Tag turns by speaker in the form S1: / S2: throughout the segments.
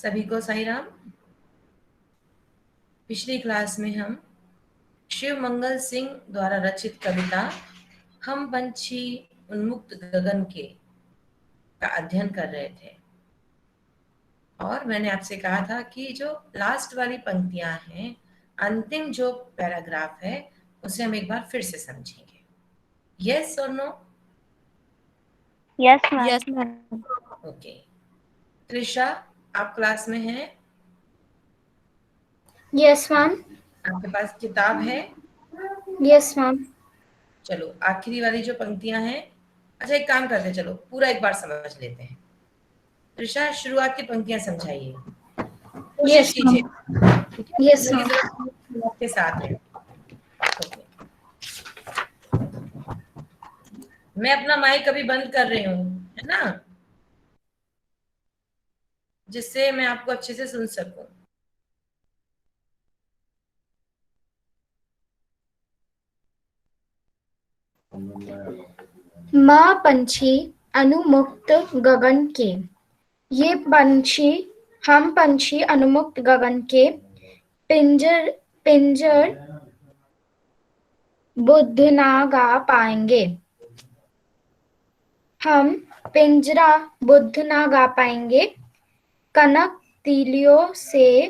S1: सभी को साई राम। पिछली क्लास में हम शिव मंगल सिंह द्वारा रचित कविता हम पंछी उन्मुक्त गगन के का अध्ययन कर रहे थे और मैंने आपसे कहा था कि जो लास्ट वाली पंक्तियां हैं, अंतिम जो पैराग्राफ है, उसे हम एक बार फिर से समझेंगे। यस और no?
S2: Yes ma'am.
S3: Yes ma'am.
S1: Okay. Trisha, आप क्लास में हैं?
S2: Yes ma'am.
S1: आपके पास किताब है?
S2: Yes ma'am.
S1: चलो आखिरी वाली जो पंक्तियां हैं, अच्छा एक काम करते, चलो पूरा एक बार समझ लेते हैं। त्रिशा, शुरुआत की पंक्तियां समझाइए, कोशिश
S2: यस
S1: कीजिए।
S2: मैम। यस
S1: पूरी
S2: मैम।
S1: तरह के साथ है। ओके। मैं अपना माइक अभी बंद कर रही हूँ, है ना, जिससे मैं आपको अच्छे से सुन सकूं।
S2: माँ पंछी अनुमुक्त गगन के, ये पंछी हम पंछी अनुमुक्त गगन के पिंजर पिंजर बुद्ध ना गा पाएंगे। हम पिंजरा बुद्ध ना गा पाएंगे। कनक तीलियों से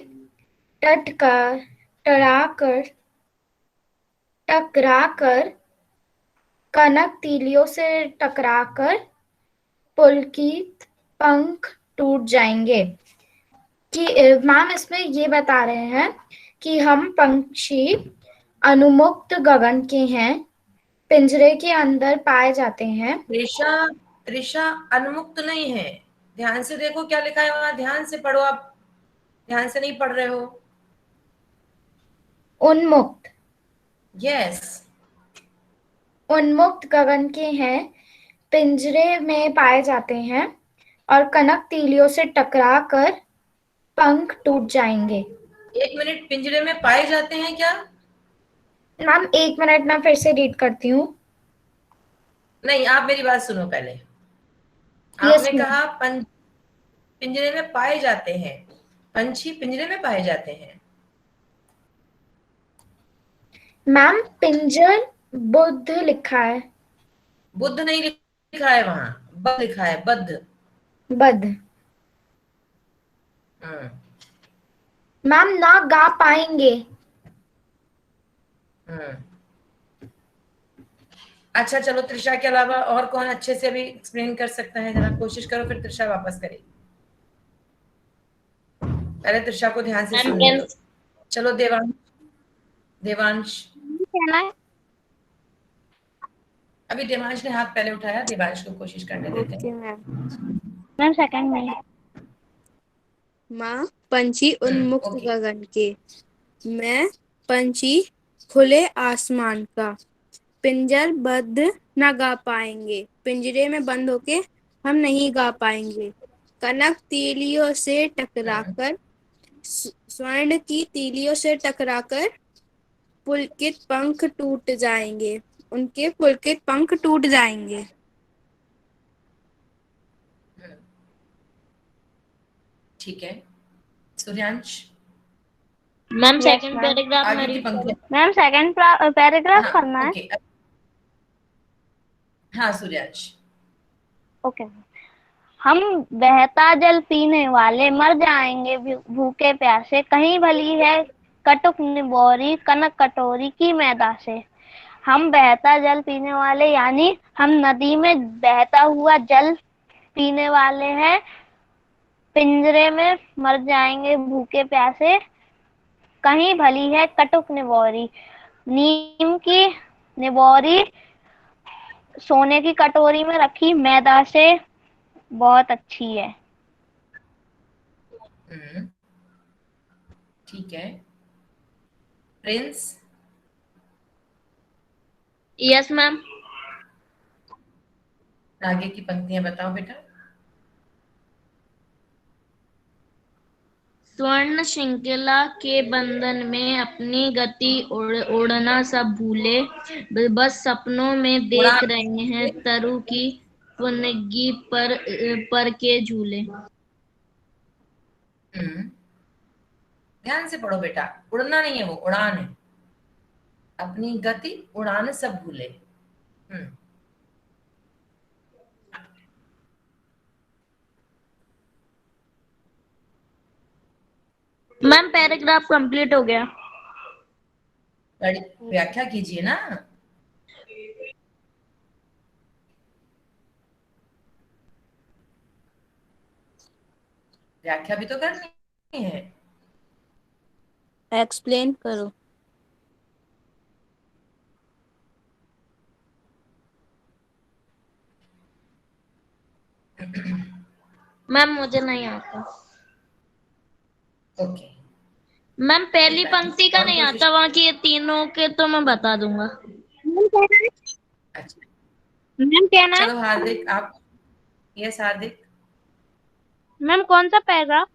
S2: टकराकर कनक तीलियों से टकराकर पुलकित पंख टूट जाएंगे। कि मैम इसमें ये बता रहे हैं कि हम पंछी अनुमुक्त गगन के हैं, पिंजरे के अंदर पाए जाते हैं।
S1: त्रिशा, त्रिशा अनमुक्त नहीं है, ध्यान से देखो क्या लिखा है वहां, ध्यान से पढ़ो। आप ध्यान से नहीं पढ़ रहे हो।
S2: उन्मुक्त,
S1: यस।
S2: उन्मुक्त गगन के हैं, पिंजरे में पाए जाते हैं और कनक तीलियों से टकराकर पंख टूट जाएंगे।
S1: एक मिनट, पिंजरे में पाए जाते हैं क्या?
S2: मैम 1 मिनट मैं फिर से रीड करती हूँ।
S1: नहीं, आप मेरी बात सुनो पहले।
S2: यस
S1: आपने
S2: मैम।
S1: कहा पिंजरे में पाए जाते हैं, पंछी पिंजरे में पाए जाते हैं।
S2: मैम पिंजर बुद्ध लिखा है।
S1: बुद्ध नहीं लिखा है वहां, बद्ध लिखा है, बद्ध।
S2: बद्ध।
S1: हम्म।
S2: मैम ना गा पाएंगे।
S1: हम्म। अच्छा चलो, त्रिशा के अलावा और कौन अच्छे से अभी एक्सप्लेन कर सकता है? जरा कोशिश करो, फिर त्रिशा वापस करेगी। पहले त्रिशा को ध्यान से सुनने दो। चलो देवांश, देवांश। अभी देवांश ने हाथ पहले उठाया, देवांश को कोशिश करने देते
S3: ओके
S1: हैं।
S3: मैम।
S2: सेकंड में।
S3: माँ पंछी उन्मुक्त
S1: ओके।
S3: गगन के, मैं पंछी खुले आसमान का, पिंजर बद्ध न गा पाएंगे, पिंजरे में बंद होके हम नहीं गा पाएंगे। कनक तीलियों से टकराकर स्वर्ण की तीलियों से टकराकर पुलकित पंख टूट जाएंगे, उनके पुलकित पंख टूट जाएंगे।
S1: ठीक है। सूर्यांश,
S2: मैम सेकंड पैराग्राफ में
S1: आगे की
S2: रीड करो।
S1: पंक्तियां।
S2: मैम सेकंड पैराग्राफ
S1: हाँ
S2: करना है।
S1: ओके। हाँ सूर्यांश।
S2: ओके। हम बहता जल पीने वाले मर जाएंगे भूखे प्यासे, कहीं भली है कटुक निबोरी कनक कटोरी की मैदा से। हम बहता जल पीने वाले यानी हम नदी में बहता हुआ जल पीने वाले हैं, पिंजरे में मर जाएंगे भूखे प्यासे, कहीं भली है कटुक निबोरी। नीम की निबोरी सोने की कटोरी में रखी मैदा से बहुत अच्छी है।
S1: ठीक है। प्रिंस।
S2: Yes ma'am.
S1: आगे की पंक्तियां बताओ बेटा।
S2: स्वर्ण श्रृंखला के बंधन में अपनी गति उड़ना सब भूले, बस सपनों में
S1: उड़ा
S2: देख रहे हैं तरु की पुनगी पर के झूले।
S1: ध्यान से पढ़ो बेटा, उड़ना नहीं है, वो उड़ान है। अपनी गति उड़ान सब भूले।
S2: मैम पैराग्राफ कंप्लीट हो गया।
S1: व्याख्या कीजिए ना। व्याख्या भी तो करनी है।
S3: एक्सप्लेन करो।
S2: मैम मुझे नहीं आता।
S1: ओके।
S2: मैम पहली
S1: बेटा,
S2: पंक्ति का
S1: और
S2: नहीं
S1: कोशिश।
S2: आता, बाकी ये तीनों के तो मैं बता दूंगा।
S1: अच्छा,
S2: मैम कहना है।
S1: चलो हार्दिक आप। यस हार्दिक,
S2: मैम कौन सा पैराग्राफ?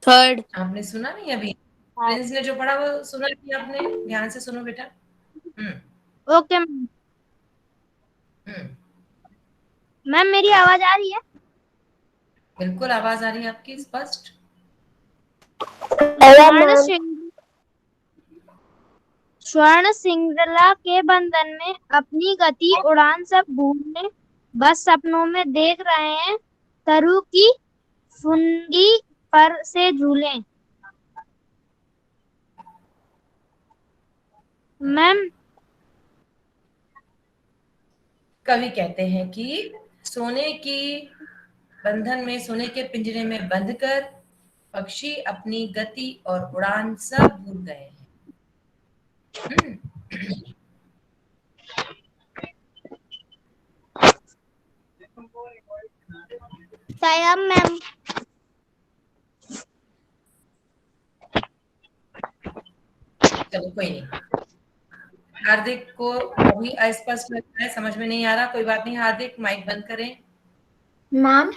S3: थर्ड।
S1: आपने सुना नहीं अभी? प्रिंस ने जो पढ़ा वो सुना नहीं आपने? ध्यान से सुनो बेटा।
S2: Okay ma'am.
S1: हम्म
S2: मैम मेरी आवाज आ रही है?
S1: बिल्कुल आवाज आ रही है आपकी स्पष्ट।
S2: स्वर्ण श्रृंखला के बंधन में अपनी गति उड़ान सब भूले, बस सपनों में देख रहे हैं तरु की फुनगी पर से झूले। मैम
S1: कवि कहते हैं कि सोने की बंधन में, सोने के पिंजरे में बंधकर पक्षी अपनी गति और उड़ान सब भूल गए हैं।
S2: सायाम मैम।
S1: चलो कोई नहीं। हार्दिक को अभी अस्पष्ट लग रहा है, समझ में नहीं आ रहा, कोई बात नहीं। हार्दिक माइक बंद करें।
S4: मैम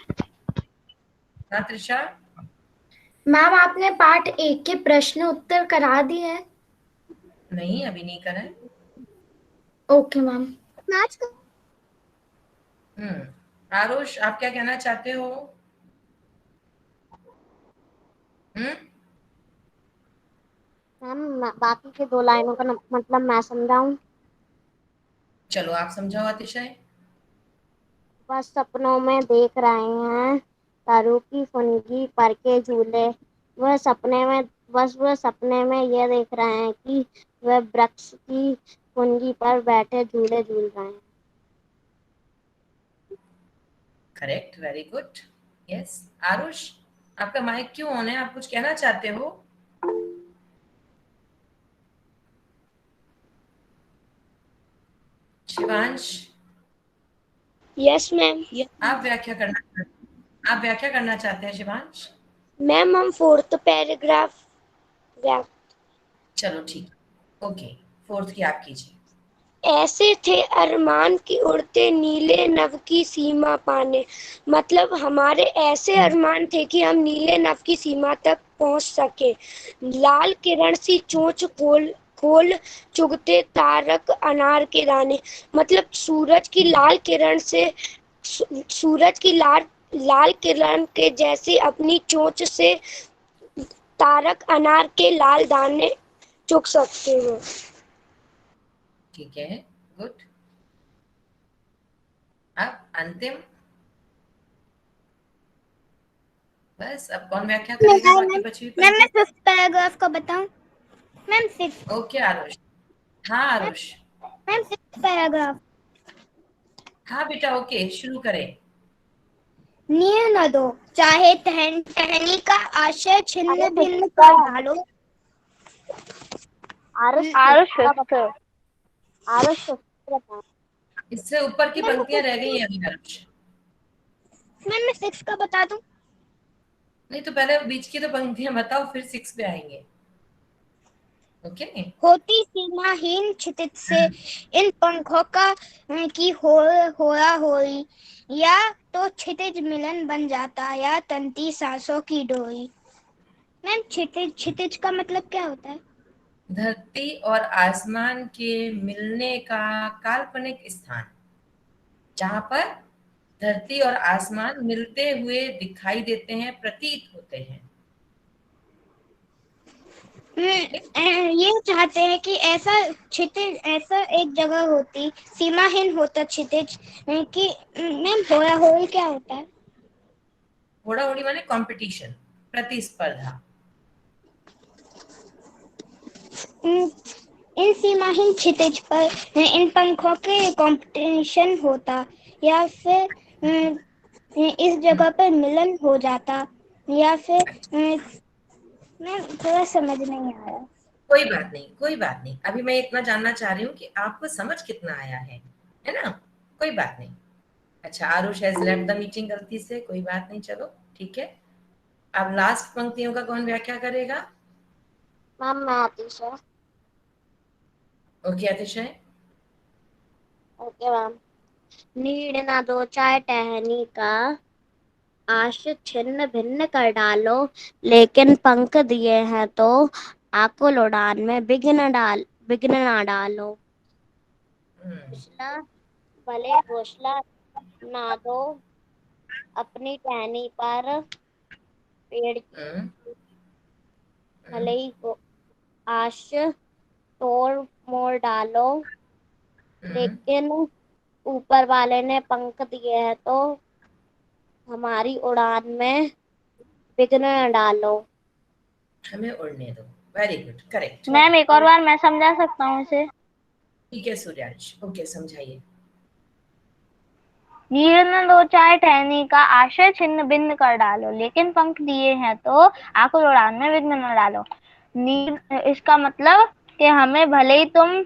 S1: हाँ त्रिशा।
S4: मैम आपने पार्ट 1 के प्रश्न उत्तर करा दिए हैं?
S1: नहीं अभी नहीं करा है।
S4: Okay ma'am.
S1: आरुष आप क्या कहना चाहते हो?
S5: मैम बाकी के 2 लाइनों का मतलब मैं समझाऊं?
S1: चलो आप समझाओ अतिशय।
S5: बस सपनों में देख रहे हैं तारों की फुनगी पर के झूले। वह सपने में यह देख रहे हैं कि वह वृक्ष की फुनगी पर बैठे झूले झूल रहे हैं।
S1: Correct, very good. Yes Aarush, आपका माइक क्यों ऑन है? आप कुछ कहना चाहते हो? शिवांश।
S5: Yes ma'am.
S1: आप व्याख्या करना चाहते हैं शिवांश?
S5: मैम हम 4th पैराग्राफ।
S1: चलो ठीक, ओके। 4th की आप कीजिए।
S5: ऐसे थे अरमान की उड़ते नीले नभ की सीमा पाने। मतलब हमारे ऐसे अरमान थे कि हम नीले नभ की सीमा तक पहुंच सके। लाल किरण सी चोंच खोल खोल चुगते तारक अनार के दाने। मतलब सूरज की लाल किरण से, सूरज की लाल किरण के जैसी अपनी चोंच से तारक अनार के लाल दाने चुग सकते हैं।
S1: ठीक है, गुड। अब अंतिम। बस अब कौन व्याख्या करेगा बाकी बची हुई
S2: मैम मैं
S1: पंक्ति?
S2: 5th पैराग्राफ का बताऊं? Ma'am 6th।
S1: ओके आरुष। हाँ आरुष।
S2: Ma'am 6th paragraph.
S1: हाँ बेटा, ओके शुरू करें।
S2: निय न दो, चाहे टहनी का आशय छिन्न भिन्न कर डालो।
S5: आरुष
S1: इससे ऊपर की पंक्तियां रह गई हैं अभी आरुष।
S2: मैम मैं 6 का बता दूं?
S1: नहीं तो पहले बीच की तो पंक्तियां बताओ, फिर 6 पे आएंगे। ओके।
S2: होती सीमाहीन क्षितिज से इन पंखों का की होया होई, या तो क्षितिज मिलन बन जाता या तंती सांसों की डोरी। मैम क्षितिज का मतलब क्या होता है?
S1: धरती और आसमान के मिलने का काल्पनिक स्थान, जहां पर धरती और आसमान मिलते हुए दिखाई देते हैं, प्रतीत होते हैं।
S5: ये चाहते हैं कि ऐसा क्षितिज, ऐसा एक जगह होती, सीमाहीन होता क्षितिज कि मैम होड़ा होड़ी क्या होता है?
S1: होड़ा होड़ी माने कंपटीशन, प्रतिस्पर्धा।
S5: इन सीमाहीन क्षितिज पर इन पंखों के कंपटीशन होता, या फिर इस जगह पर मिलन हो जाता, या फिर मैं थोड़ा समझ नहीं आया।
S1: कोई बात नहीं, कोई बात नहीं, अभी मैं इतना जानना चाह रही हूँ कि आपको समझ कितना आया है ना? कोई बात नहीं। अच्छा, Aarush has left the meeting गलती से, कोई बात नहीं, चलो ठीक है। अब लास्ट पंक्तियों का कौन व्याख्या करेगा?
S2: मैम मैं आतिशा।
S1: ओके अतिशय।
S2: Okay ma'am. नीड ना दो चाहे टहनी का, आश छिन्न भिन्न कर डालो, लेकिन पंख दिए हैं तो आकुल उड़ान में विघ्न ना डालो। घोंसला भले घोंसला ना दो अपनी टहनी पर, पेड़ की
S1: हम्म,
S2: भले ही आश तोड़ मोड़ डालो,
S1: हम्म,
S2: लेकिन ऊपर वाले ने पंख दिए हैं तो हमारी उड़ान में विघ्न न डालो।
S1: हमें उड़ने दो। Very good, correct.
S2: मैम एक और बार मैं समझा सकता हूँ इसे?
S1: ठीक है सूर्यांश, ओके समझाइए।
S2: नीड़ न दो चाहे टहनी का, आश्रय छिन्न भिन्न कर डालो, लेकिन पंख दिए हैं तो आकुल उड़ान में विघ्न न डालो। नीड़, इसका मतलब कि हमें भले ही तुम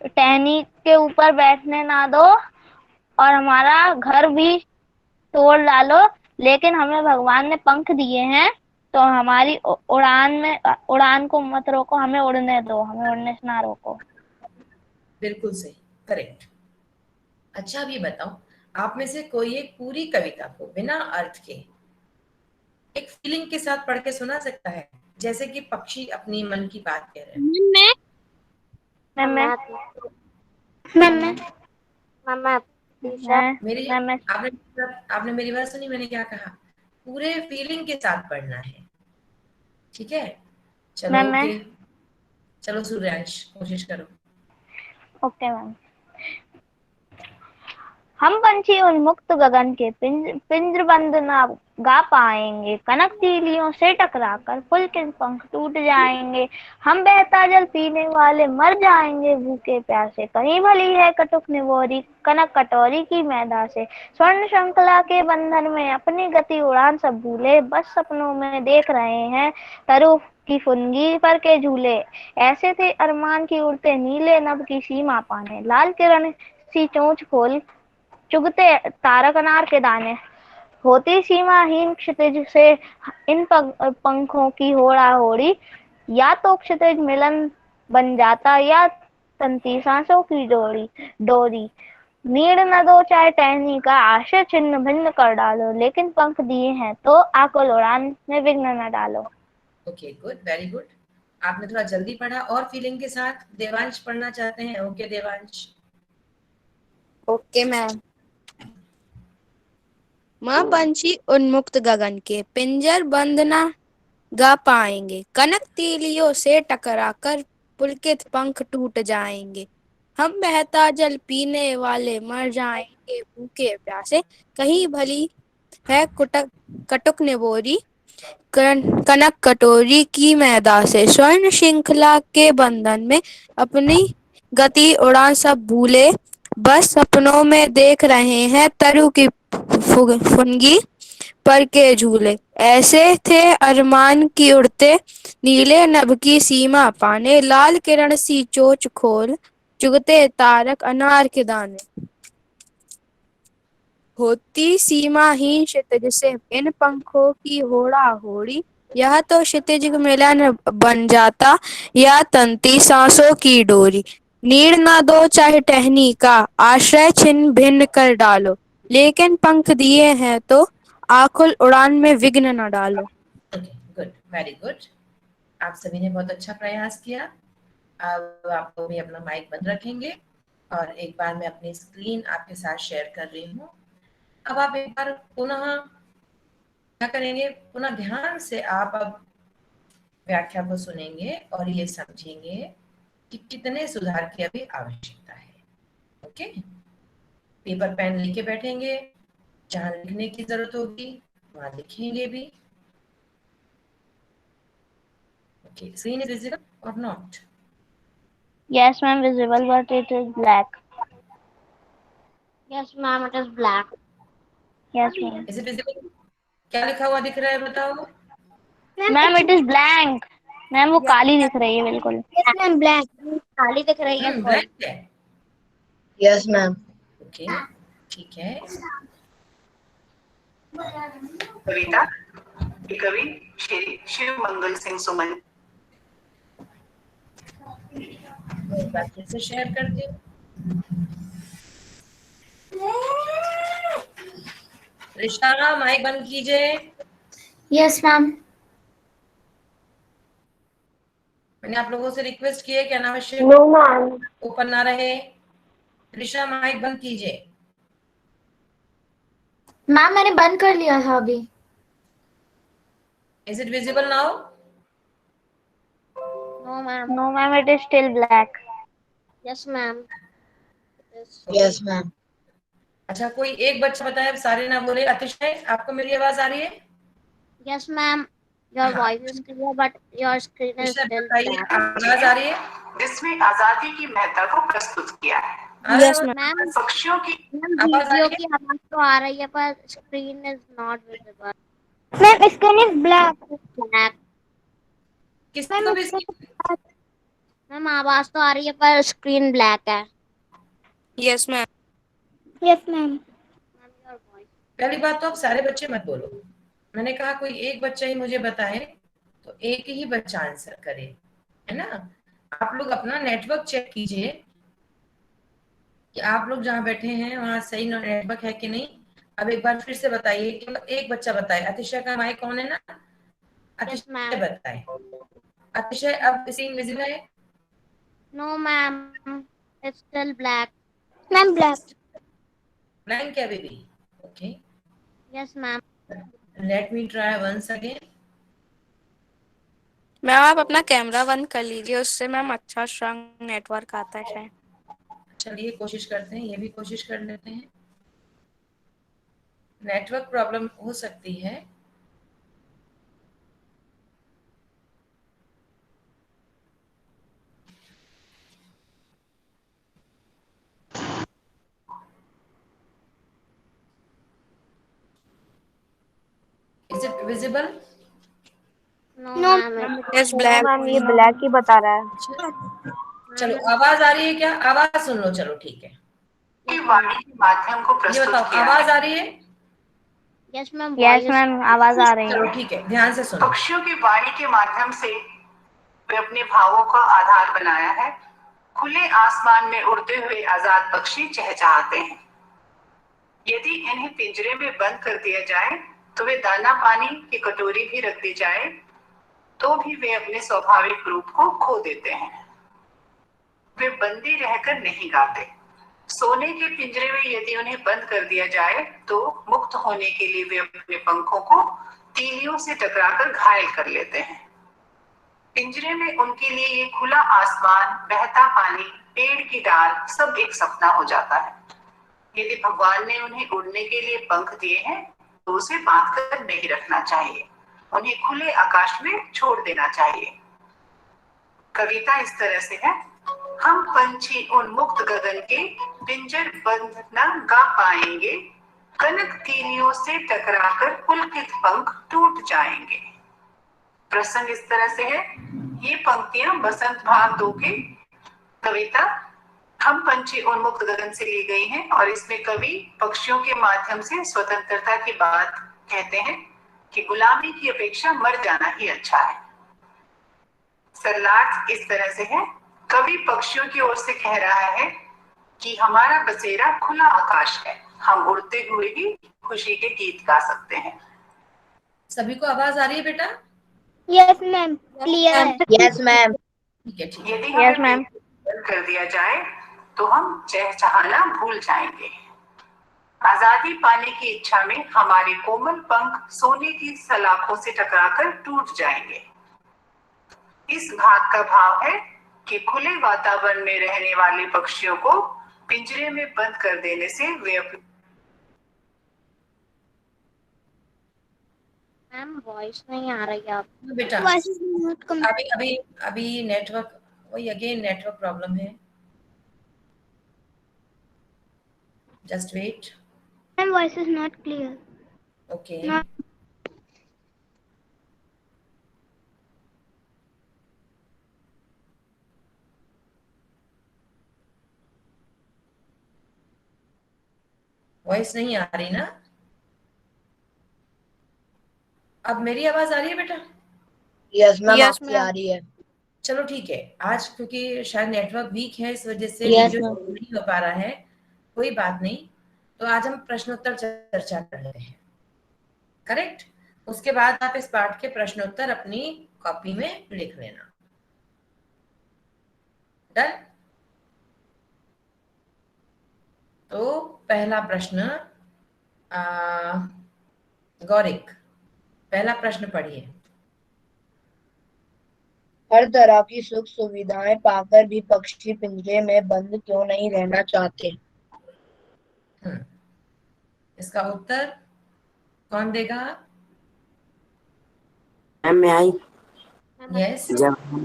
S2: टहनी के ऊपर बैठने ना दो और हमारा घर भी तोड़ डालो, लेकिन हमें भगवान ने पंख दिए हैं तो हमारी उड़ान को मत रोको, हमें उड़ने दो, हमें उड़ने से ना रोको।
S1: बिल्कुल सही, करेक्ट। अच्छा अब ये बताओ, आप में से कोई एक पूरी कविता को बिना अर्थ के एक फीलिंग के साथ पढ़ के सुना सकता है, जैसे कि पक्षी अपनी मन की बात कह रहे हैं?
S2: मैं मैं
S5: मैं
S1: मेरी
S2: मैं
S1: आपने मेरी बात सुनी? मैंने क्या कहा? पूरे फीलिंग के साथ पढ़ना है, ठीक है? चलो
S2: मैं
S1: ओके, चलो सूर्यांश कोशिश करो।
S2: Okay ma'am. हम पंछी उन्मुक्त गगन के पिंजर बंद ना गा पाएंगे, कनक तीलियों से टकराकर पुलकित पंख टूट जाएंगे। हम बहता जल पीने वाले मर जाएंगे भूखे प्यासे, कहीं भली है कटुक निवोरी कनक कटोरी की मैदा से। स्वर्ण श्रृंखला के बंधन में अपनी गति उड़ान सब भूले, बस सपनों में देख रहे हैं तरु की फुनगी पर के झूले। ऐसे थे अरमान की उड़ते नीले नभ की सीमा पाने, लाल किरण सी चोंच खोल चुगते तारक अनार के दाने। होती सीमाहीन क्षितिज से इन पंखों की होड़ा होड़ी, या तो क्षितिज मिलन बन जाता या तंती सांसों की डोरी। नीड़ न दो चाहे टहनी का, आशय छिन्न भिन्न कर डालो, लेकिन पंख दिए हैं तो आकुल उड़ान में विघ्न न डालो।
S1: Okay good, very good. आपने थोड़ा जल्दी पढ़ा और फीलिंग के साथ। देवांश पढ़ना चाहते हैं? ओके देवांश।
S3: Okay ma'am. माँ पंछी उन्मुक्त गगन के, पिंजर बंद ना गा पाएंगे, कनक तीलियों से टकराकर पुलकित पंख टूट जाएंगे। हम बहता जल पीने वाले मर जाएंगे भूखे प्यासे, कहीं भली है कटुक निबोरी कनक कटोरी की मैदा से। स्वर्ण श्रृंखला के बंधन में अपनी गति उड़ान सब भूले, बस सपनों में देख रहे हैं तरु की फुनगी पर के झूले। ऐसे थे अरमान की उड़ते नीले नभ की सीमा पाने, लाल किरण सी चोच खोल चुगते तारक अनार के दाने। होती सीमाहीन क्षितिज से इन पंखों की होड़ा होड़ी, यह तो क्षितिज मिलन बन जाता या तंती सांसों की डोरी। नीड़ ना दो चाहे टहनी का, आश्रय छिन्न भिन्न कर डालो, लेकिन पंख दिए हैं तो आकुल उड़ान में विघ्न न डालो।
S1: Okay good, very good. आप सभी ने बहुत अच्छा प्रयास किया। अब आप भी अपना माइक बंद रखेंगे और एक बार मैं अपनी स्क्रीन आपके साथ शेयर कर रही हूँ। अब आप एक बार पुनः क्या करेंगे, पुनः ध्यान से आप अब व्याख्या को सुनेंगे और ये समझेंगे कि कितने सुधार की अभी आवश्यकता है। ओके, पेपर पेन लेके बैठेंगे, जहां लिखने की जरूरत होगी वहां लिखेंगे भी। ओके, स्क्रीन इज विजिबल और not?
S2: Yes, ma'am, visible, but it is black.
S5: Yes, ma'am, it is black.
S2: Yes, ma'am.
S1: Is it visible? क्या लिखा हुआ दिख रहा है बताओ?
S2: Ma'am it is blank. Ma'am वो काली दिख रही है बिल्कुल।
S5: Yes, ma'am, black. काली दिख रही है।
S1: ब्लैंक है।
S6: Yes ma'am.
S1: ओके, ठीक है।
S7: कविता के कवि श्री शिव मंगल सिंह सुमन।
S1: मैं एक बार फिर से शेयर करती हूँ। ऋषा, माइक बंद कीजिए।
S4: Yes ma'am.
S1: मैंने आप लोगों से रिक्वेस्ट की है कि अनावश्यक
S5: नो मैम।
S1: ओपन ना रहे। ऋषा, माइक बंद कीजिए।
S4: मैम मैंने बंद कर लिया था अभी।
S1: Is it visible now?
S5: No ma'am.
S2: No ma'am it is still black.
S5: Yes ma'am.
S6: Yes ma'am.
S1: अच्छा, कोई एक बच्चा बताए, सारे ना बोले। अतिशय, आपको मेरी आवाज आ रही है?
S5: Yes ma'am, your voice is clear but your screen is
S1: अतिशय
S5: स्टिल
S1: बताइए,
S5: ब्लैक।
S1: आवाज आ रही है?
S7: जिसमें आजादी की महत्ता को प्रस्तुत किया है।
S3: Yes, ma'am.
S5: मैम
S7: पक्षियों की
S1: आवाज आ
S5: वीडियो
S1: रही
S5: की आवाज तो आ रही है पर screen is not visible.
S2: Ma'am screen is black.
S5: Black.
S1: किसी को भी
S5: मैम आवाज तो आ रही है पर स्क्रीन ब्लैक है।
S3: Yes, ma'am.
S2: Yes ma'am.
S1: पहली बात तो आप सारे बच्चे मत बोलो। मैंने कहा कोई एक बच्चा ही मुझे बताए, तो एक ही बच्चा आंसर करे, है ना। आप लोग अपना नेटवर्क चेक कीजिए कि आप लोग जहाँ बैठे हैं वहां सही नेटवर्क है कि नहीं। अब एक बार फिर से बताइए कि एक बच्चा बताए। अतिशय का माइक कौन है ना?
S5: यस
S1: अतिशय
S5: मैम।
S1: बताए। अतिशय, अब स्क्रीन विजिबल है?
S5: No ma'am, it's still black.
S2: Ma'am black.
S1: Blank है अभी भी? Okay,
S5: yes ma'am.
S1: Let me try once again.
S3: Ma'am आप अपना कैमरा बंद कर लीजिए, उससे मैम अच्छा स्ट्रांग नेटवर्क आता है शायद।
S1: चलिए कोशिश करते हैं, ये भी कोशिश कर लेते हैं। नेटवर्क प्रॉब्लम हो सकती है। Is it visible?
S5: No ma'am.
S3: Yes, black.
S2: Ma'am ये ब्लैक ही बता रहा है।
S1: चलो, आवाज आ रही है क्या? आवाज सुन लो, चलो ठीक है।
S7: की वाणी के माध्यम को
S1: ये
S7: प्रस्तुत
S1: बताओ,
S7: किया
S1: आवाज
S7: है।
S1: आ रही है?
S5: Yes ma'am.
S2: यस मैम आवाज आ रही
S1: चलो
S2: है।
S1: ठीक है, ध्यान से सुनो।
S7: पक्षियों की वाणी के माध्यम से वे अपने भावों का आधार बनाया है। खुले आसमान में उड़ते हुए आजाद पक्षी चहचहाते हैं। यदि इन्हें पिंजरे में बंद कर दिया जाए तो वे दाना पानी की कटोरी भी रख दी जाए तो भी वे अपने स्वाभाविक रूप को खो देते हैं। वे बंदी रहकर नहीं गाते। सोने के पिंजरे में यदि उन्हें बंद कर दिया जाए तो मुक्त होने के लिए वे अपने पंखों को तीलियों से टकराकर घायल कर लेते हैं। पिंजरे में उनके लिए ये खुला आसमान, बहता पानी, पेड़ की डाल सब एक सपना हो जाता है। यदि भगवान ने उन्हें उड़ने के लिए पंख दिए हैं तो उसे बांध कर नहीं रखना चाहिए, उन्हें खुले आकाश में छोड़ देना चाहिए। कविता इस तरह से है। हम पंछी उन मुक्त गगन के पिंजर बंद न गा पाएंगे, कनक तीलियों से टकराकर पुलकित पंख टूट जाएंगे। प्रसंग इस तरह से है। ये पंक्तियां बसंत भाग 2 के कविता हम पंछी उन्मुक्त गगन से ली गई हैं और इसमें कवि पक्षियों के माध्यम से स्वतंत्रता की बात कहते हैं कि गुलामी की अपेक्षा मर जाना ही अच्छा है। सरलार्थ इस तरह से है। कवि पक्षियों की ओर से कह रहा है कि हमारा बसेरा खुला आकाश है, हम उड़ते हुए ही खुशी के गीत गा सकते हैं।
S1: सभी को आवाज आ रही है बेटा?
S2: यस मैम क्लियर है।
S6: Yes ma'am.
S1: ठीक है, ठीक है।
S7: यदि
S2: Yes,
S7: हमें
S2: ma'am.
S7: बंद कर दिया जाए तो हम चहचहाना भूल जाएंगे। आजादी पाने की इच्छा में हमारे कोमल पंख सोने की सलाखों से टकराकर टूट जाएंगे। इस बात का भाव है कि खुले वातावरण में रहने वाले पक्षियों को पिंजरे में बंद कर देने से वे
S2: मैम वॉइस नहीं आ रही है आप
S1: बेटा अभी अभी अभी नेटवर्क, वही अगेन नेटवर्क प्रॉब्लम है। Just wait.
S2: Ma'am voice is not clear.
S1: Okay voice नहीं आ रही ना? अब मेरी आवाज आ रही है बेटा?
S6: यस मैम,
S3: Yes,
S6: आपकी
S3: ma'am.
S6: आ रही है।
S1: चलो ठीक है। आज क्योंकि शायद नेटवर्क वीक है, इस वजह से
S6: Yes,
S1: वीडियो
S6: ma'am.
S1: नहीं हो पा रहा है। कोई बात नहीं, तो आज हम प्रश्नोत्तर चर्चा कर रहे हैं, करेक्ट? उसके बाद आप इस पाठ के प्रश्नोत्तर अपनी कॉपी में लिख लेना। डन? तो पहला प्रश्न, गौरिक, पहला प्रश्न पढ़िए।
S6: हर तरह की सुख सुविधाएं पाकर भी पक्षी पिंजरे में बंद क्यों नहीं रहना चाहते?
S1: इसका उत्तर कौन देगा?
S8: मैम मैं आई।
S1: यस
S8: जब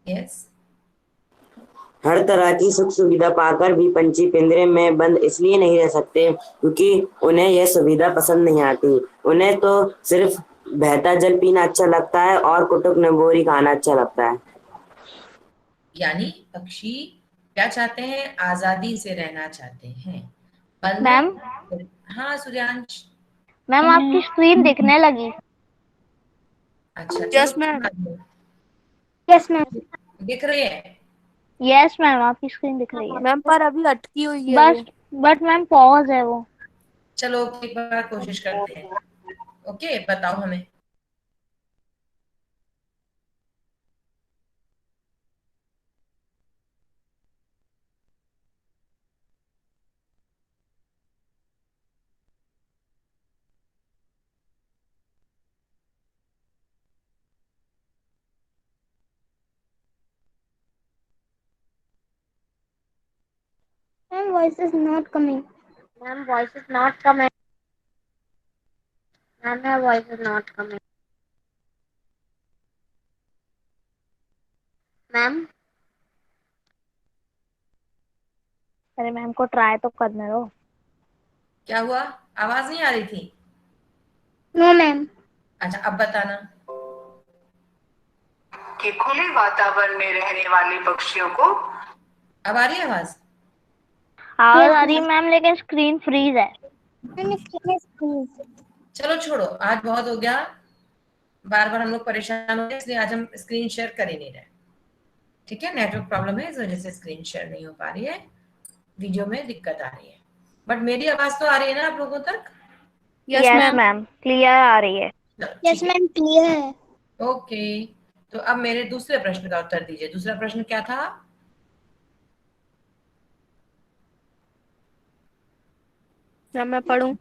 S1: यस
S8: हर तरह की सुख सुविधा पाकर भी पंछी पिंजरे में बंद इसलिए नहीं रह सकते क्योंकि उन्हें यह सुविधा पसंद नहीं आती। उन्हें तो सिर्फ बहता जल पीना अच्छा लगता है और कुटुक नबोरी खाना अच्छा लगता है।
S1: यानी पक्षी क्या चाहते हैं? आजादी से रहना चाहते हैं। बंद।
S2: मैम
S1: हाँ सूर्यांश।
S2: मैम आपकी स्क्रीन दिखने लगी।
S1: अच्छा
S3: Yes,
S1: चलो
S3: ma'am.
S2: Yes ma'am.
S1: दिख रही है?
S2: यस मैम आपकी स्क्रीन दिख रही है।
S3: मैम पर अभी अटकी हुई है
S2: बस बट मैम पॉज है वो।
S1: चलो एक बार कोशिश करते हैं। ओके बताओ हमें।
S2: Ma'am voice is not coming. Ma'am voice is not coming. Ma'am voice is not coming. Ma'am अरे मैम को ट्राई तो करने दो।
S1: क्या हुआ? आवाज नहीं आ रही थी?
S2: No ma'am.
S1: अच्छा अब बताना।
S7: कि खुले वातावरण में रहने वाले पक्षियों को
S1: अब आ रही है आवाज?
S2: आवाज आ रही है मैम लेकिन स्क्रीन फ्रीज है।
S1: चलो छोड़ो, आज बहुत हो गया। बार बार हम लोग परेशान हो गए, इसलिए आज हम स्क्रीन शेयर कर ही नहीं रहे। ठीक है, नेटवर्क प्रॉब्लम है, इस वजह से स्क्रीन शेयर नहीं हो पा रही है, वीडियो में दिक्कत आ रही है। बट मेरी आवाज तो आ रही है ना आप लोगों तक?
S3: Yes,
S2: yes
S3: ma'am.
S2: Ma'am clear आ रही है।
S1: यस
S2: मैम क्लियर है।
S1: ओके, तो अब मेरे दूसरे प्रश्न का उत्तर दीजिए। दूसरा प्रश्न क्या था?
S3: मैम मैं पढ़ूं?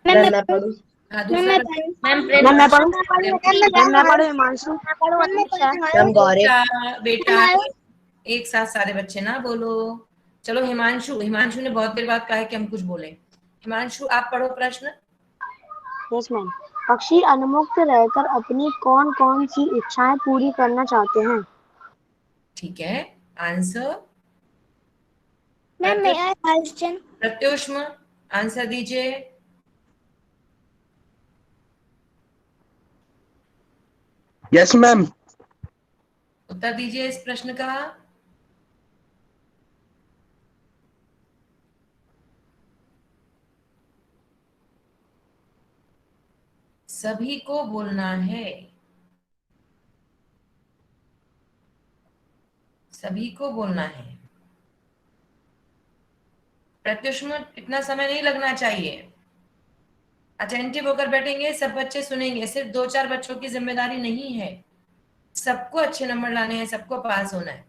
S6: मैम मैं पढ़ूं?
S1: हाँ दूसरा प्रश्न।
S3: मैम मैं पढ़ूं? मैम मैं पढ़ूं हिमांशु?
S6: मैम गौरव।
S1: बेटा एक साथ सारे बच्चे ना बोलो। चलो हिमांशु, हिमांशु ने बहुत देर बाद कहा है कि हम कुछ बोले। हिमांशु आप पढ़ो प्रश्न।
S9: Yes ma'am. पक्षी अनमुक्त रहकर अपनी कौन कौन सी इच्छाएं पूरी करना चाहते हैं?
S1: ठीक है, आंसर।
S2: मैम मैं क्वेश्चन।
S1: प्रत्युष्म आंसर दीजिए।
S10: Yes ma'am.
S1: उत्तर दीजिए इस प्रश्न का। सभी को बोलना है, सभी को बोलना है। प्रत्युष्म इतना समय नहीं लगना चाहिए, अटेंटिव होकर बैठेंगे, सब बच्चे सुनेंगे। सिर्फ 2-4 बच्चों की जिम्मेदारी नहीं है, सबको अच्छे नंबर लाने हैं, सबको पास होना है,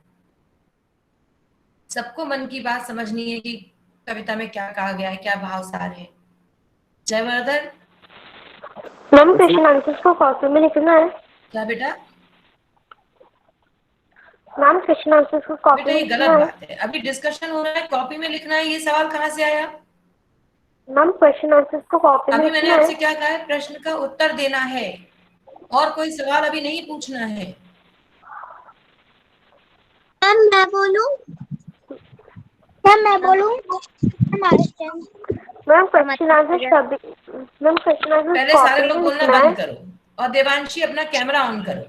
S1: सबको मन की बात समझनी है कि कविता में क्या कहा गया है, क्या भाव सार है। जयवर्धन,
S9: मैम क्वेश्चन आंसर्स को कॉपी में लिखना है।
S1: क्या बेटा?
S9: मैम क्वेश्चन आंसर्स को कॉपी
S1: बेटा
S9: में
S1: ये
S9: लिखना
S1: गलत
S9: है।
S1: बात है, अभी डिस्कशन हो रहा है, कॉपी में लिखना है, ये सवाल कहाँ से आया?
S9: मैम क्वेश्चन आंसर्स को कॉपी में
S1: अभी मैंने
S9: लिखना है।
S1: आपसे क्या कहा है? प्रश्न का उत्तर देना है और कोई सवाल अभी नहीं पूछना है।
S5: मैम मैं बोलूं?
S2: मैम मैं बोलूं?
S9: मैम क्वेश्चन आंसर सभी मैम क्वेश्चन आंसर
S1: पहले सारे
S9: कॉपी
S1: लोग
S9: में
S1: बोलना
S9: लिखना है।
S1: बंद करो और देवांशी अपना कैमरा ऑन करो।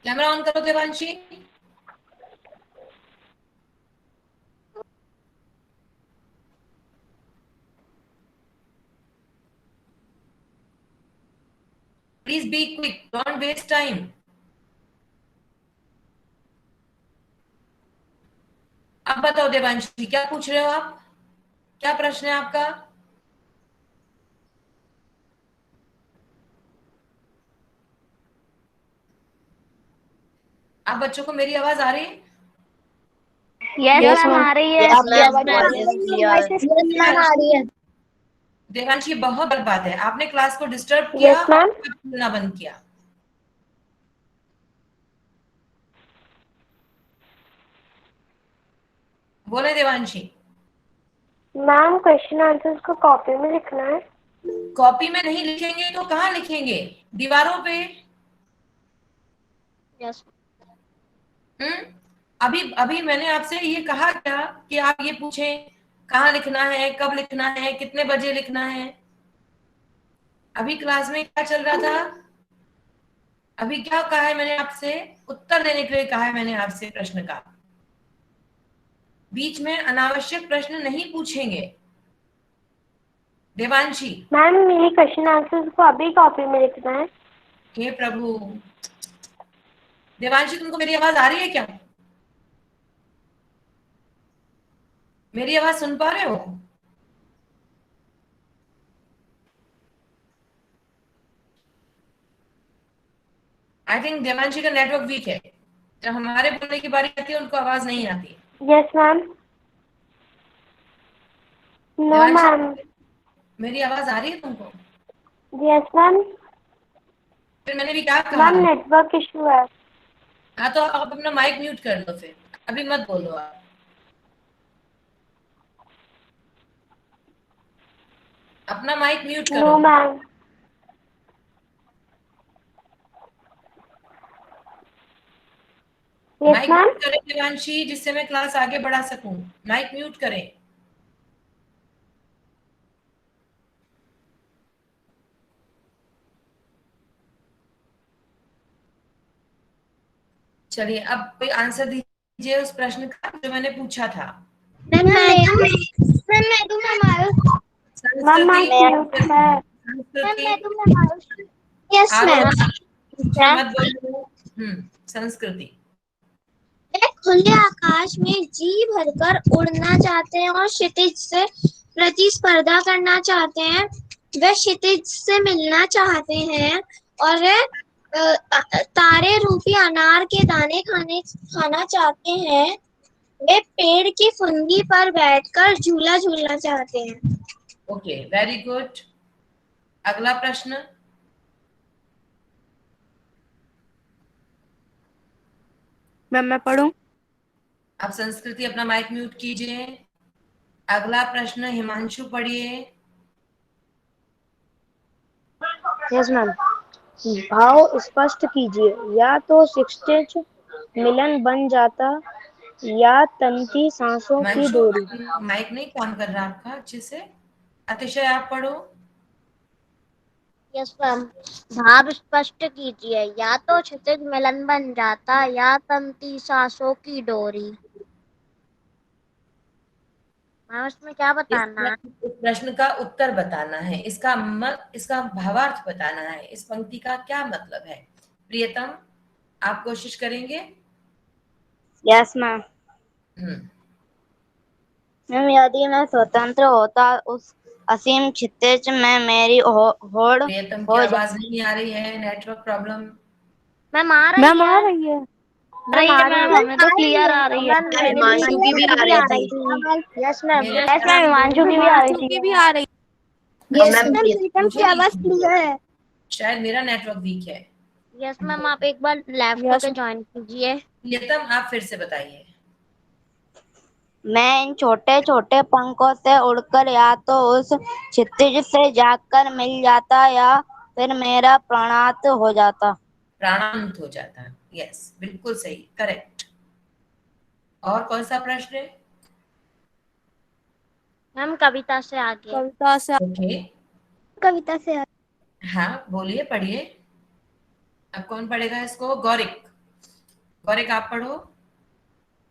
S1: कैमरा ऑन करो Devanshi. Please be quick, don't waste time. अब बताओ देवांशी, क्या पूछ रहे हो आप? क्या प्रश्न है आपका? आप बच्चों को मेरी आवाज आ रही है?
S2: यस मैम आ रही है।
S6: आपकी आवाज
S4: मैम आ रही है।
S1: देवांशी बहुत गलत बात है, आपने क्लास को डिस्टर्ब किया
S9: यस
S1: और
S9: मैम।
S1: बोलना बंद किया। बोले देवांशी।
S9: मैम क्वेश्चन आंसर्स को कॉपी में लिखना है।
S1: कॉपी में नहीं लिखेंगे तो कहाँ लिखेंगे? दीवारों पे।
S2: यस
S1: अभी अभी मैंने आपसे ये कहा क्या कि आप ये पूछें कहाँ लिखना है, कब लिखना है, कितने बजे लिखना है? अभी क्लास में क्या चल रहा था? अभी क्या कहा है मैंने आपसे? उत्तर देने के लिए कहा है मैंने आपसे प्रश्न का। बीच में अनावश्यक प्रश्न नहीं पूछेंगे। देवांशी।
S9: मैम मेरी क्वेश्चन आंसर्स को अभी कॉपी में लिखना है।
S1: हे प्रभु। देवांशी तुमको मेरी आवाज आ रही है क्या? मेरी आवाज सुन पा रहे हो? आई थिंक देवांशी का नेटवर्क वीक है, जब हमारे बोलने की बारी आती है उनको आवाज नहीं आती।
S9: Yes ma'am. No ma'am.
S1: मेरी आवाज आ रही है तुमको?
S9: Yes ma'am.
S1: फिर मैंने भी क्या कहा?
S9: मैम नेटवर्क इशू है।
S1: हाँ तो आप अपना माइक म्यूट कर लो, फिर अभी मत बोलो आप। अपना माइक म्यूट करो।
S9: No ma'am. Yes
S1: mic
S9: ma'am.
S1: Mute करें देवांशी, जिससे मैं क्लास आगे बढ़ा सकूं। माइक म्यूट करें। चलिए अब कोई आंसर दीजिए उस प्रश्न का जो मैंने पूछा था।
S5: Yes ma'am.
S1: मत बोलो। संस्कृति।
S5: वे खुले आकाश में जी भरकर उड़ना चाहते हैं और क्षितिज से प्रतिस्पर्धा करना चाहते हैं। वे क्षितिज से मिलना चाहते हैं और तारे रूपी अनार के दाने खाना चाहते हैं। वे पेड़ की फुनगी पर बैठकर झूला झूलना चाहते हैं।
S1: Okay, very good. अगला प्रश्न।
S3: मैं पढ़ूं?
S1: आप संस्कृति अपना माइक म्यूट कीजिए। अगला प्रश्न हिमांशु पढ़िए।
S9: Yes ma'am. भाव स्पष्ट कीजिए। या तो शिक्षित मिलन बन जाता या तंती सांसों की
S1: हिमांशु
S9: डोरी।
S1: माइक नहीं काम कर रहा आपका अच्छे से। अतिशय आप पढ़ो।
S2: Yes ma'am. भाव स्पष्ट कीजिए। या तो क्षितिज मिलन बन जाता या तंती सांसों की डोरी। मैम इसमें क्या बताना है?
S1: इस प्रश्न का उत्तर बताना है, इसका भावार्थ बताना है, इस पंक्ति का क्या मतलब है। प्रियतम, आप कोशिश करेंगे?
S9: Yes ma'am. मैम यदि मैं स्वतंत्र होता उस असीम क्षितिज में मेरी होड़
S1: प्रियतम की
S9: हो
S1: आवाज नहीं आ रही है, नेटवर्क प्रॉब्लम।
S2: मैम आ रही है।
S3: रही है।
S2: रही है मैम, हमें तो क्लियर आ रही है।
S6: हिमांशु की भी आ रही थी।
S9: Yes ma'am.
S1: मेरा
S2: यस मैम, हिमांशु की भी आ रही
S3: की
S2: थी।
S3: भी आ रही।
S6: और मैम
S4: प्रीतम की आवाज क्लियर है।
S1: शायद मेरा नेटवर्क वीक है।
S2: यस मैम, आप एक बार लेफ्ट
S9: Yes,
S2: होके ज्वाइन कीजिए।
S1: प्रियतम आप फिर से बताइए।
S11: मैं इन छोटे छोटे पंखों से उड़कर या तो उस क्षितिज से जाकर मिल जाता या फिर मेरा प्राणांत हो जाता।
S1: प्राणांत हो जाता है। यस, बिल्कुल सही, करेक्ट। और कौन सा प्रश्न है?
S2: मैम कविता से आगे।
S3: कविता से
S1: ओके,
S4: कविता से
S1: हाँ बोलिए, पढ़िए। अब कौन पढ़ेगा इसको? गौरिक, गौरिक आप पढ़ो।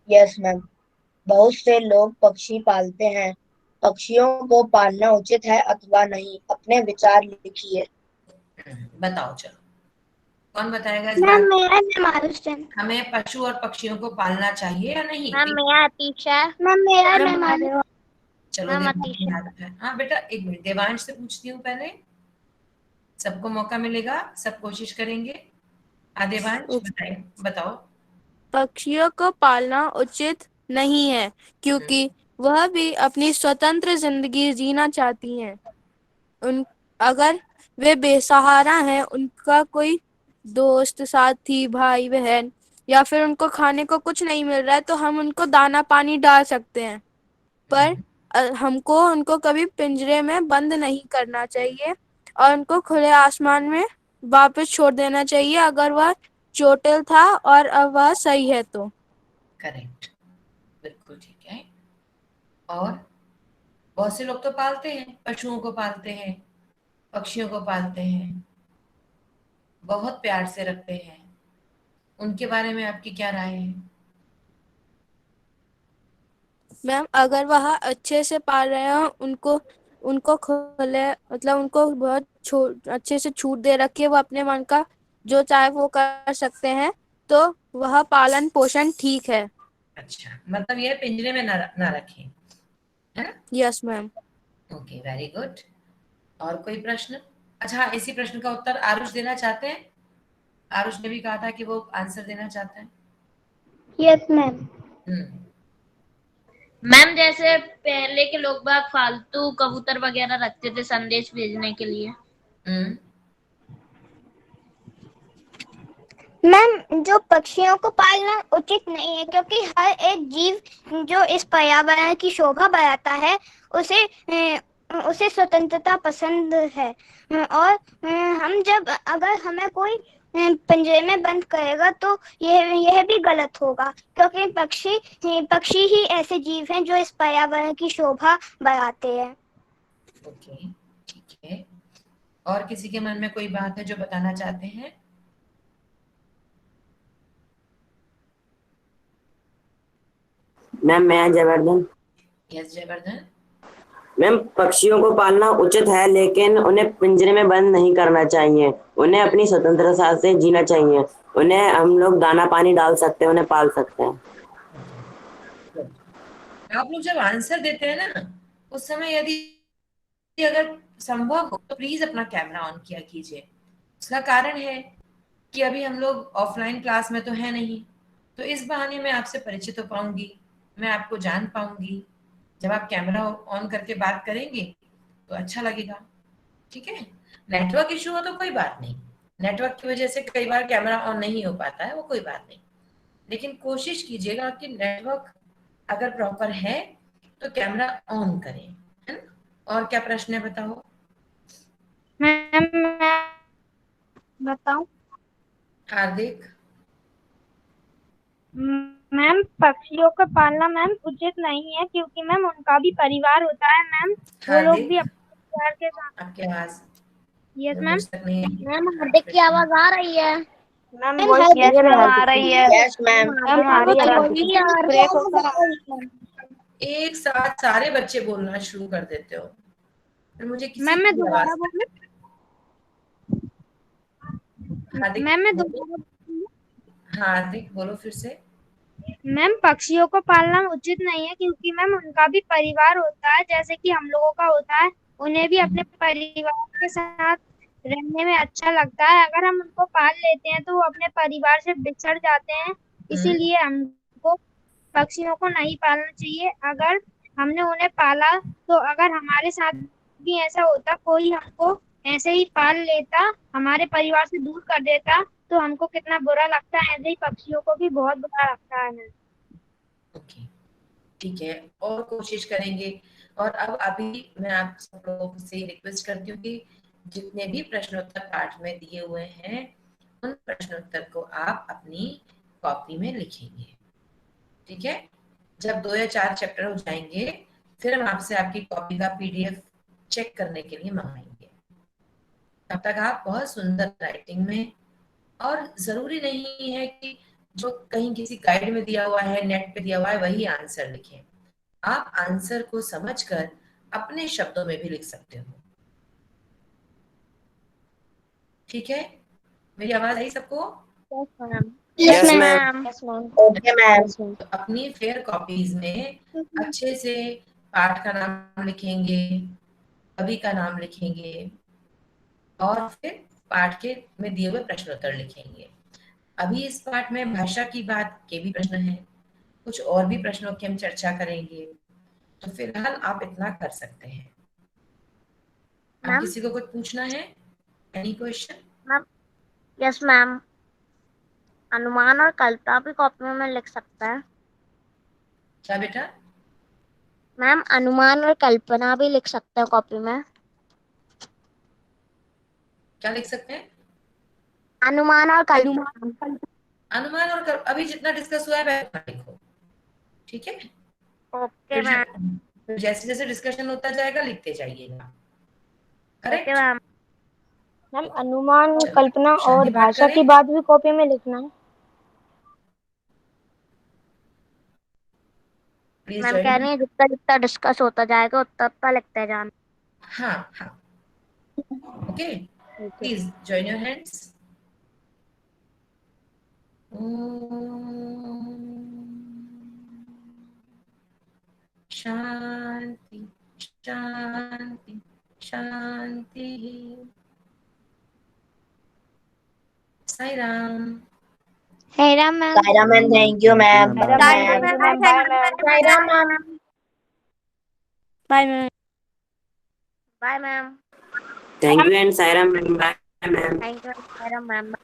S6: Yes ma'am. बहुत से लोग पक्षी पालते हैं, पक्षियों को पालना उचित है अथवा नहीं? अपने विचार लिखिए।
S1: बताओ, चलो कौन बताएगा इस
S4: मैम
S1: बात?
S4: मेरा नाम आरुष है।
S1: हमें पशु और पक्षियों को पालना चाहिए या नहीं?
S2: मैम मेरा अतीशा।
S4: मैम मेरा नाम आरुष।
S1: चलो
S2: मैम
S1: देवांश
S2: अतीशा।
S1: याद है। हाँ बेटा, एक मिनट, देवांश से पूछती हूँ पहले, सबको मौका मिलेगा, सब कोशिश करेंगे। देवांश बताए, बताओ।
S3: पक्षियों को पालना उचित नहीं है क्योंकि वह भी अपनी स्वतंत्र जिंदगी जीना चाहती हैं। उन अगर वे बेसहारा हैं, उनका कोई दोस्त, साथी, भाई बहन या फिर उनको खाने को कुछ नहीं मिल रहा है तो हम उनको दाना पानी डाल सकते हैं, पर हमको उनको कभी पिंजरे में बंद नहीं करना चाहिए और उनको खुले आसमान में वापस छोड़ देना चाहिए अगर वह चोटिल था और अब वह सही है तो।
S1: करेक्ट, बिल्कुल ठीक है। और बहुत से लोग तो पालते हैं, पशुओं को पालते हैं, पक्षियों को पालते हैं, बहुत प्यार से रखते हैं। उनके बारे में आपकी क्या राय है?
S3: मैम अगर वह अच्छे से पाल रहे हो, उनको उनको खुले मतलब उनको बहुत अच्छे से छूट दे रखी है, वो अपने मन का जो चाहे वो कर सकते हैं, तो वह पालन पोषण ठीक है।
S1: अच्छा, मतलब ये पिंजरे में ना रखें, है ना?
S3: Yes ma'am.
S1: Okay, very good. और कोई प्रश्न? अच्छा हाँ, इसी प्रश्न का उत्तर आरुष देना चाहते हैं? आरुष ने भी कहा था कि वो आंसर देना चाहता है।
S4: Yes ma'am.
S2: मैम जैसे पहले के लोग बाग फालतू कबूतर वगैरह रखते थे संदेश भेजने के लिए।
S4: मैम जो पक्षियों को पालना उचित नहीं है क्योंकि हर एक जीव जो इस पर्यावरण की शोभा बढ़ाता है उसे स्वतंत्रता पसंद है। और हम जब अगर हमें कोई पिंजरे में बंद करेगा तो यह भी गलत होगा क्योंकि पक्षी ही ऐसे जीव हैं जो इस पर्यावरण की शोभा बढ़ाते हैं।
S1: ओके, ठीक है। और किसी के मन में कोई बात है जो बताना चाहते हैं?
S8: मैम मैं जयवर्धन।
S1: यस जयवर्धन।
S8: मैम पक्षियों को पालना उचित है लेकिन उन्हें पिंजरे में बंद नहीं करना चाहिए, उन्हें अपनी स्वतंत्रता से जीना चाहिए। उन्हें हम लोग दाना पानी डाल सकते हैं, उन्हें पाल सकते हैं।
S1: आप लोग जब आंसर देते हैं ना, उस समय यदि अगर संभव हो तो प्लीज अपना कैमरा ऑन किया कीजिए। उसका कारण है कि अभी हम लोग ऑफलाइन क्लास में तो है नहीं, तो इस बहाने मैं आपसे परिचित हो पाऊंगी, मैं आपको जान पाऊंगी। जब आप कैमरा ऑन करके बात करेंगे तो अच्छा लगेगा, ठीक है? नेटवर्क इशू हो तो कोई बात नहीं, नेटवर्क की वजह से कई बार कैमरा ऑन नहीं हो पाता है, वो कोई बात नहीं, लेकिन कोशिश कीजिएगा कि नेटवर्क अगर प्रॉपर है तो कैमरा ऑन करें, है ना? और क्या प्रश्न है बताओ?
S2: मैम बताऊं?
S1: हार्दिक।
S9: मैम पक्षियों को पालना मैम उचित नहीं है क्योंकि मैम उनका भी परिवार होता है मैम, वो लोग भी अपने परिवार के साथ।
S1: आपकी आवाज
S9: यस मैम।
S2: मैम हार्दिक की आवाज आ रही है?
S9: मैम वॉइस क्लियर
S2: आ रही है।
S6: Yes ma'am.
S1: एक साथ सारे बच्चे बोलना शुरू कर देते हो, फिर मुझे किसी
S9: मैम मैं
S1: की
S9: दोबारा
S1: आवाज।
S9: बोलूं?
S1: हार्दिक
S9: मैम मैं
S1: बोलो।
S9: दोबारा
S1: हार्दिक बोलो फिर से।
S9: मैम पक्षियों को पालना उचित नहीं है क्योंकि मैम उनका भी परिवार होता है जैसे कि हम लोगों का होता है, उन्हें भी अपने परिवार के साथ रहने में अच्छा लगता है। अगर हम उनको पाल लेते हैं तो वो अपने परिवार से बिछड़ जाते हैं इसीलिए हमको पक्षियों को नहीं पालना चाहिए। अगर हमने उन्हें पाला तो अगर हमारे साथ भी ऐसा होता, कोई हमको ऐसे ही पाल लेता, हमारे परिवार से दूर कर देता, तो हमको कितना बुरा लगता है। ऐसे ही पक्षियों को भी बहुत बुरा लगता है।
S1: ओके, ठीक है, और कोशिश करेंगे। और अब अभी मैं आप सब लोगों से रिक्वेस्ट करती हूँ कि जितने भी प्रश्नोत्तर पाठ में दिए हुए हैं उन प्रश्नोत्तर को आप अपनी कॉपी में लिखेंगे, ठीक है। जब 2 या 4 चैप्टर हो जाएंगे फिर हम आपसे आपकी कॉपी का पीडीएफ चेक करने के लिए मंगाएंगे। तब तक आप बहुत सुंदर राइटिंग में, और जरूरी नहीं है कि जो कहीं किसी गाइड में दिया हुआ है, नेट पे दिया हुआ है, वही आंसर लिखें। आप आंसर को समझकर अपने शब्दों में भी लिख सकते हो, ठीक है। मेरी आवाज आई सबको?
S8: Yes ma'am.
S6: Okay ma'am.
S1: तो अपनी फेयर कॉपीज में अच्छे से पाठ का नाम लिखेंगे, कवि का नाम लिखेंगे, और फिर पाठ के में दिए हुए प्रश्नोत्तर लिखेंगे। अभी इस पाठ में भाषा की बात के भी प्रश्न हैं, कुछ और भी प्रश्नों की हम चर्चा करेंगे। तो फिलहाल आप इतना कर सकते हैं। अब
S2: मैम?
S1: किसी को कुछ पूछना है? Any question?
S2: Ma'am, yes ma'am, अनुमान और कल्पना भी कॉपी में लिख सकते हैं।
S1: क्या बेटा?
S2: मैम, अनुमान और कल्पना भी लिख सकते हैं कॉपी में।
S1: क्या लिख सकते हैं?
S2: अनुमान और कल्पना।
S1: अनुमान और अभी जितना डिस्कस हुआ है वह उतना लिखो, ठीक है।
S2: Okay ma'am.
S1: फिर जैसे जैसे डिस्कशन होता जाएगा लिखते जाइएगा, करेक्ट?
S2: Okay ma'am.
S9: मैम, अनुमान,
S1: चलो,
S9: कल्पना
S1: शादी
S9: और
S1: बात
S9: भाषा
S1: करें?
S9: की बात भी कॉपी में लिखना है।
S1: प्लीज
S2: मैम
S1: ज्वाइन
S2: कह
S1: मी।
S2: रही है जितना जितना डिस्कस होता जाएगा उतना उतना लिखते जाना।
S1: हाँ हाँ, okay, please join your hands. शांति शांति शांति। Sai Ram.
S2: Hey Ram ma'am.
S6: Saira ma'am, thank you ma'am.
S10: Bye,
S2: Thank
S10: ma'am.
S2: you ma'am. Bye ma'am.
S9: Bye ma'am.
S2: Bye ma'am.
S8: Thank you and Saira ma'am. Bye ma'am.
S2: Thank you ma'am.